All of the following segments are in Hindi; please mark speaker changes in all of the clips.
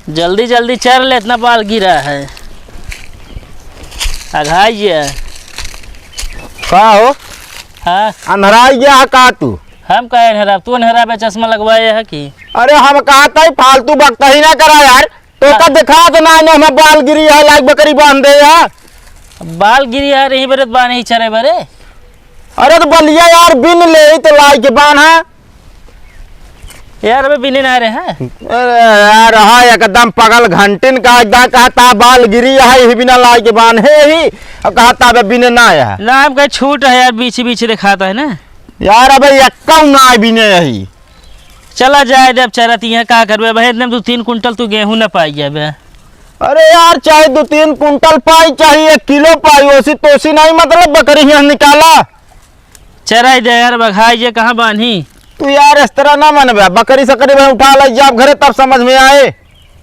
Speaker 1: जल्दी जल्दी चल ले, इतना बाल गिरा है। अघाइए
Speaker 2: का हो?
Speaker 1: हाँ
Speaker 2: अंधराई गया का तू?
Speaker 1: हम कहे नहरा, तू नहरा पे चश्मा लगवाए है कि?
Speaker 2: अरे हम कहा था फालतू बकता ही ना करा यार। तो का दिखा तो ना हम बाल गिरी है लाइक बकरी बांध दे यार।
Speaker 1: बाल गिरी है रही बरत बान ही चरे बरे।
Speaker 2: अरे तो बलिया यार बिन ले तो लाई के बांध है
Speaker 1: यार। अबे बिने ना रहे हैं।
Speaker 2: अरे यार हाँ एकदम पगल घंटिन का एकदम कहता बाल गिरी है ही बिना लाई के बांध है ही। अब कहता अबे बिने ना है
Speaker 1: ना हम कहे छूट है यार, बीच बीच दिखाता है ना
Speaker 2: यार। अबे यक्का ना बिने यही
Speaker 1: चला जाए जब चरत यहाँ का करबे भाई। इतने तू 3 कुंटल तू गेहूं न पाई जाबे।
Speaker 2: अरे यार चाहे 2-3 कुंटल पाई चाहिए 1 किलो पाई ओसी तोसी नहीं मतलब बकरी यहाँ निकाला
Speaker 1: चराई दे यार बघाई जे कहाँ बांधी।
Speaker 2: तू यार इस तरह ना मन बकरी सकरी में उठा ले जब घरे तब समझ में आए।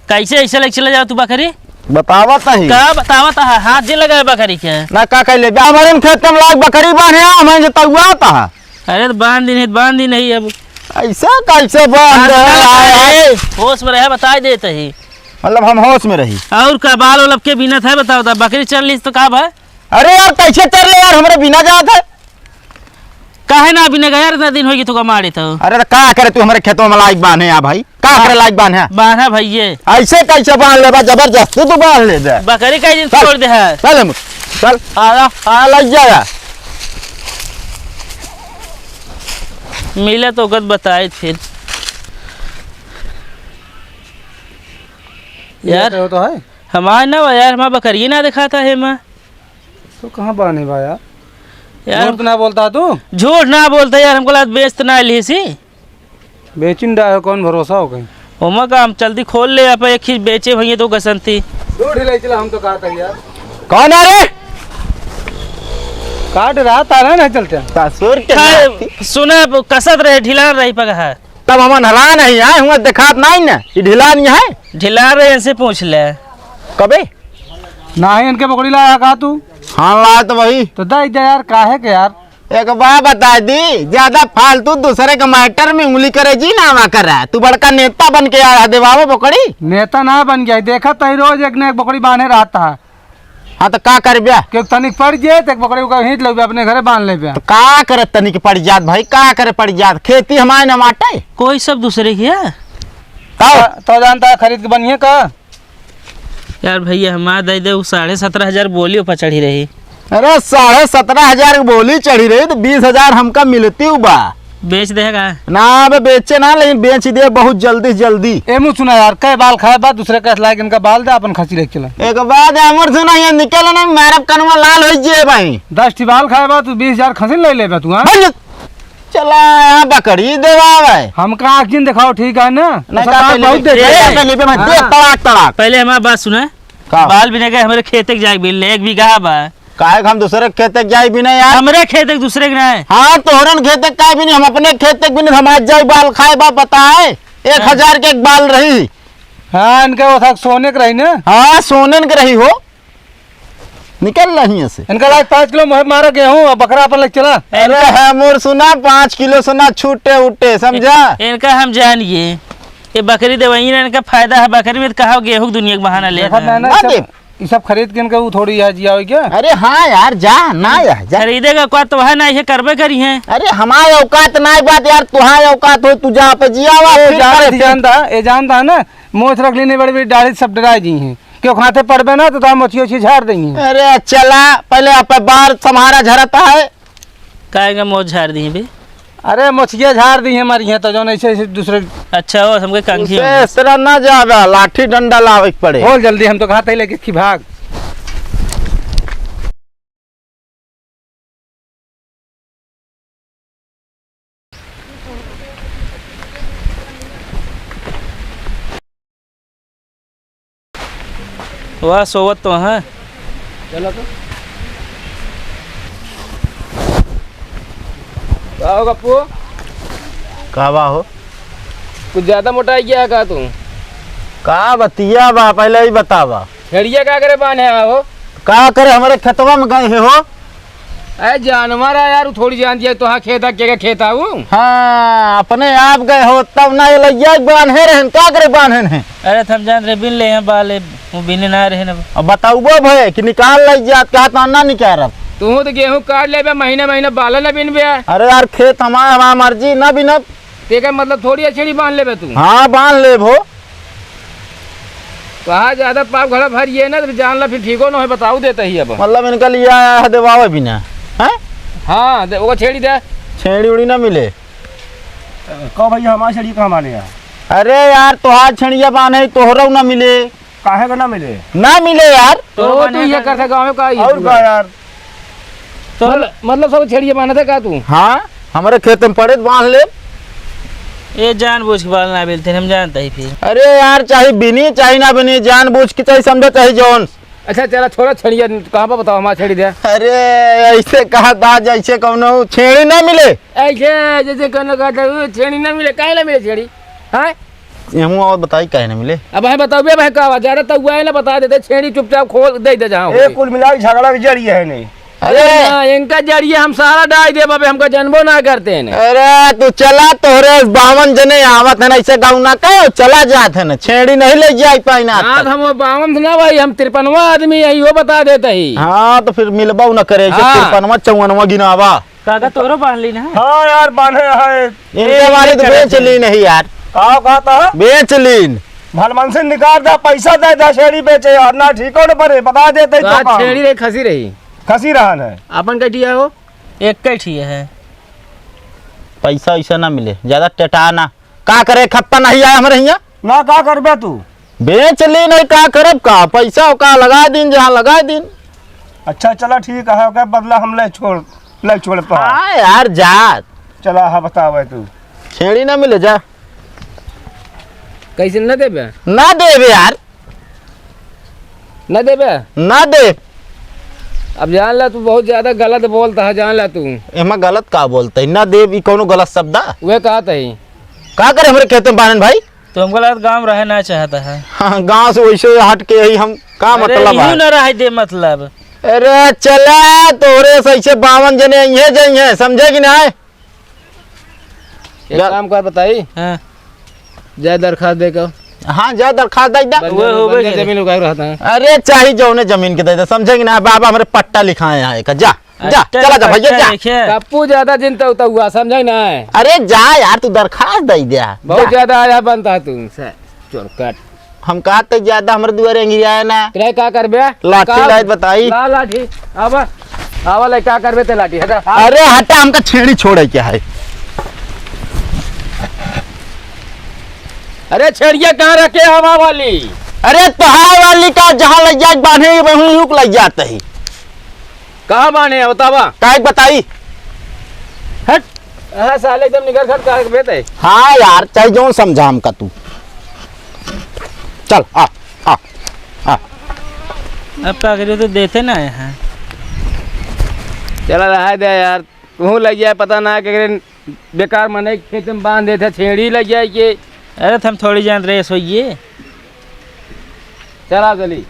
Speaker 1: कैसे ऐसे लग चला जाओ तू बकरी?
Speaker 2: बतावा ही
Speaker 1: का बतावा ता हाथ जे लगा बकरी के
Speaker 2: ना का कह ले हमारे खेत में लाग बकरी बांधे हमें जो तगुआ था।
Speaker 1: अरे तो बांध दी नहीं अब
Speaker 2: ऐसा कैसे बांध
Speaker 1: होश में रहे बता देते ही
Speaker 2: मतलब हम होश में रही
Speaker 1: और का बाल ओलब के बिना था बताओ ता बकरी चल ली तो का भाई?
Speaker 2: अरे यार कैसे चल ले यार हमारे बिना जात है
Speaker 1: काहे ना बिना गया इतना दिन होगी तो मारे तो।
Speaker 2: अरे तो का करे तू हमारे खेतों में लाइक बांधे या भाई का करे लाइक बांधे
Speaker 1: बांधा भैये
Speaker 2: ऐसे कैसे बांध ले जबरदस्ती तू बांध ले दे
Speaker 1: बकरी का दिन छोड़ दे है।
Speaker 2: चल चल आ लग जाएगा
Speaker 1: मिले तो गद बताए फिर यार
Speaker 3: हो तो है
Speaker 1: हमारे ना यार हमारा बकरी ना दिखाता है माँ
Speaker 3: तो कहाँ बाने भाई
Speaker 1: यार
Speaker 3: झूठ ना बोलता तू।
Speaker 1: झूठ ना बोलता यार हमको लात बेच तो ना ली सी
Speaker 3: बेचिन डा कौन भरोसा हो कहीं
Speaker 1: होमा का हम जल्दी खोल ले आप एक ही बेचे भैया तो गसंती
Speaker 3: दो ढिलाई चला हम तो कहा था यार
Speaker 2: कौन है रे
Speaker 3: काट रहा तारा नहीं चलते
Speaker 2: ससुर के
Speaker 1: सुना कसत रहे ढिला रही पगा
Speaker 2: तब हम नहरा नहीं आए हुआ दिखात नहीं ना ये ढिला नहीं है
Speaker 1: ढिला रहे इनसे पूछ ले
Speaker 2: कबे
Speaker 3: ना ही इनके पकड़ी लाया कहा तू।
Speaker 2: हाँ ला तो वही
Speaker 3: तो दा यार काहे के यार
Speaker 2: एक बात बता दी ज्यादा फालतू दूसरे के मैटर में उंगली करे जी ना कर रहा है तू बड़का नेता बन के आ देवाबो बकरी
Speaker 3: नेता ना बन गया देखा तही रोज एक ने एक बकरी बांधे रहता है।
Speaker 2: हाँ तो का कर ब्या
Speaker 3: क्यों तनिक पड़ जाए तो एक बकरी को हिट लो अपने घरे बांध ले
Speaker 2: तो का करे तनिक पड़ जात भाई का करे पड़ जात खेती हमारे न माटे
Speaker 1: कोई सब दूसरे की है
Speaker 3: तो जानता है खरीद के बनिए का
Speaker 1: यार भैया हमारा दे दे 17,500 बोलियो पर चढ़ी रही।
Speaker 2: अरे 17,500 बोली चढ़ी रही तो 20,000 हमका मिलती बा
Speaker 1: बेच देगा
Speaker 2: ना बे बेचे ना लेकिन बेच दे बहुत जल्दी जल्दी।
Speaker 3: ए मुँह सुना यार कई बाल खाए बाद दूसरे का लायक इनका बाल दे अपन खसी लेके चला
Speaker 2: एक बात अमर सुना ये निकल ना मेरा कनवा लाल हो जाए भाई
Speaker 3: 10 बाल खाए बाद तू 20,000 खसी ले ले तू। हाँ
Speaker 2: चला यहाँ बकरी देवा भाई
Speaker 3: हमका आँखिन दिखाओ ठीक है ना
Speaker 2: बहुत
Speaker 1: पहले हमारा बात सुना बाल बिना गए हमारे खेत जाए बिल 1 बीघा बा
Speaker 2: काहे हम दूसरे खेत जाए भी नहीं यार
Speaker 1: हमारे खेत दूसरे के ना है।
Speaker 2: हाँ तोहरन खेत का भी नहीं हम अपने खेत भी नहीं हम जाए बाल खाए बा बताए 1,000 के एक बाल रही।
Speaker 3: हाँ इनका वो था सोने के रही ना।
Speaker 2: हाँ सोने के रही हो निकल रही से
Speaker 3: इनका लायक 5 किलो मारा गेहूँ बकरा अपन लग चला।
Speaker 2: अरे है मोर सुना 5 किलो सुना छूटे उठे समझा
Speaker 1: इनका हम जानिए ये बकरी दवाई ना इनका फायदा है बकरी में कहा गेहूँ दुनिया का बहाना ले
Speaker 3: ये सब खरीद के इनका थोड़ी जिया क्या।
Speaker 2: अरे हाँ यार जा ना यार जा
Speaker 1: खरीदेगा को तो है ना ये करबे करी है।
Speaker 2: अरे हमारे औकात ना बात यार तुम्हारे औकात हो तू जा पे जिया
Speaker 3: जानता है ना मोछ रख लेने बड़ी बड़ी दाढ़ी सब डरा जी हैं क्यों खाते पड़बे ना तो मछी झाड़ देंगे।
Speaker 2: अरे चला पहले आप बार तुम्हारा झरता है
Speaker 1: कहेगा मोच झाड़ दी भी।
Speaker 3: अरे मछिया झाड़ दी है हमारी यहाँ तो जो ऐसे दूसरे।
Speaker 1: अच्छा हो हमके कंघी
Speaker 2: इस तरह ना जावे लाठी डंडा लावे पड़े
Speaker 3: बोल जल्दी हम तो खाते ही लेके भाग।
Speaker 1: वाह सोवत तो है
Speaker 3: चलो तो आओ गप्पू
Speaker 2: कहवा हो
Speaker 3: कुछ ज्यादा मोटा गया का तू
Speaker 2: का बतिया बा पहले ही बतावा
Speaker 3: भेड़िया का करे बांधे हो
Speaker 2: का करे हमारे खेतवा में गए हो
Speaker 3: अरे जानवर है यार, थोड़ी जान दिया तो हाँ खेता के खेता हूँ।
Speaker 2: हाँ अपने आप गए हो तब ना ये लैया बांधे रहन क्या करे बांधे हैं।
Speaker 1: अरे हम जान रहे बिन ले हैं बाले वो बिन ना रहे ना।
Speaker 2: अब बताऊबो भय कि निकाल लैया क्या तो ना निकाल रहा।
Speaker 3: तू तो गेहूं काट ले महीने महीने बाला न बिन बे।
Speaker 2: अरे यार खेत हमारा मर्जी ना बिना
Speaker 3: तेका मतलब थोड़ी अछड़ी बांध ले तू।
Speaker 2: हाँ बांध ले भो।
Speaker 3: वहाँ ज्यादा पाप घड़ा भरिए ना तो जान ला फिर ठीक हो ना है, बताऊ देता ही अब।
Speaker 2: मतलब इनका लिया आया है देवावे बिना है।
Speaker 3: हाँ वो छेड़ी दे।
Speaker 2: छेड़ी उड़ी ना मिले
Speaker 4: कहो भैया हमारी छड़ी कहाँ माने यार।
Speaker 2: अरे यार तुहार छड़िया बांधे तोहरा ना मिले
Speaker 4: काहे का ना मिले।
Speaker 2: ना मिले यार।
Speaker 3: तो तू ये कर गाँव में का
Speaker 4: और का यार
Speaker 3: तो मतलब सब छेड़िए बांधा था का तू।
Speaker 2: हाँ हमारे खेत में पड़े तो बांध ले।
Speaker 1: ये जानबूझ के बाल ना बेलते हम जानते ही फिर।
Speaker 2: अरे यार चाहे बिनी चाहे ना बिनी जानबूझ के चाहे समझो चाहे जौन।
Speaker 3: अच्छा चला छोड़ा छड़िया कहाँ पर बताओ हमारा छेड़ी दे।
Speaker 2: अरे ऐसे कहा था जैसे कौनो छेड़ी ना मिले।
Speaker 3: ऐसे जैसे कहना कहता छेड़ी ना मिले काहे ना मिले छेड़ी। हाँ
Speaker 2: हम और बताई काहे ना मिले।
Speaker 3: अब हमें बताओ भाई का ज्यादा तो हुआ है ना बता देते छेड़ी चुपचाप खोल दे दे जहाँ
Speaker 4: एक कुल मिला के झगड़ा के जरिए है नहीं।
Speaker 3: अरे इनका जरिए हम सारा डाल दे बाबे हमका जन्मो ना करते हैं।
Speaker 2: अरे तू चला तोहरे 52 जने आवत है ना ऐसे गाँव ना कहो चला जात है ना छेड़ी नहीं ले जाए पाई ना।
Speaker 3: हाँ हम 52 ना भाई हम 53वां आदमी है वो बता देता ही।
Speaker 2: हाँ तो फिर मिलबा न करे
Speaker 3: हाँ।
Speaker 2: 53वां 54वां गिनावा।
Speaker 1: काका तोरो बांध ली ना।
Speaker 4: हाँ यार बांधे है।
Speaker 2: इनके वाली तो बेच ली नहीं यार।
Speaker 4: कहा कहता है
Speaker 2: बेच लीन
Speaker 4: भलमन से निकाल दे पैसा दे दे छेड़ी बेचे यार ना ठीक हो न पड़े बता देते तो काम।
Speaker 3: छेड़ी रही खसी रही
Speaker 4: खसी रहन है।
Speaker 3: अपन कटिया हो
Speaker 1: एक कैठी है।
Speaker 2: पैसा ऐसा ना मिले ज्यादा टेटाना का करे खप्पा नहीं आया हमारे यहाँ
Speaker 4: ना का करबे तू।
Speaker 2: बेच ली नहीं का करब का पैसा का लगा दिन जहाँ लगा दिन।
Speaker 4: अच्छा चला ठीक है ओके बदला हम ले छोड़ पा।
Speaker 2: हाँ यार जा
Speaker 4: चला हाँ बतावे तू।
Speaker 2: छेड़ी ना मिले जा
Speaker 3: कैसे न देबे
Speaker 2: ना देवे यार
Speaker 3: न देबे
Speaker 2: ना दे।
Speaker 3: अब जान ला तू बहुत ज्यादा गलत बोलता है जान ला तू।
Speaker 2: एमा गलत का बोलते है ना देव कोनो गलत शब्द
Speaker 3: वे कहता ही
Speaker 2: का करे हमारे खेत में बानन भाई।
Speaker 1: तो हमको लगा गाँव रहे ना चाहता है।
Speaker 2: हाँ गाँव से वैसे हट के ही हम का मतलब है।
Speaker 1: न रहे दे मतलब।
Speaker 2: अरे चला तोरे से ऐसे 52 जने ये जाइए समझे कि ना।
Speaker 3: एक काम कर बताई
Speaker 1: हाँ
Speaker 3: जय दरखास्त देकर।
Speaker 2: हाँ जा दरखास्त दे दा।
Speaker 3: जमीन उगाए रहता है।
Speaker 2: अरे चाहे जो ने जमीन के दे दे समझे कि ना बाबा हमारे पट्टा लिखाए यहाँ का जा जा चला जा भैया जा।
Speaker 3: कप्पू ज्यादा चिंता होता हुआ समझे ना।
Speaker 2: अरे जा यार तू दरखास्त दे दिया
Speaker 3: बहुत ज्यादा आया बनता तू चोरकट।
Speaker 2: हम कहते ज्यादा हमारे दुआरे अंगिरिया है ना
Speaker 3: तेरे क्या करबे
Speaker 2: लाठी लाइट बताई।
Speaker 3: ला लाठी आवा आवा ले क्या करबे ते लाठी हटा।
Speaker 2: अरे हटा हमका छेड़ी छोड़े क्या है।
Speaker 3: अरे छेड़िया कहाँ रखे हवा वाली।
Speaker 2: अरे तहार वाली का जहाँ लग जाए बांधे वहीं रुक लग जाते ही।
Speaker 3: कहाँ बाने है बतावा
Speaker 2: काय बताई।
Speaker 3: हट हाँ साले एकदम निगर खट कर बेटे।
Speaker 2: हाँ यार चाहे जो समझा हमका तू चल आ आ आ।
Speaker 1: अब का करे तो देते ना यहाँ।
Speaker 3: चला रहा दे यार तू लग जाए पता ना कि बेकार मने खेत में बांध देते छेड़ी लग जाए कि।
Speaker 1: अरे हम थोड़ी जान रहे सोइए।
Speaker 3: चला चली।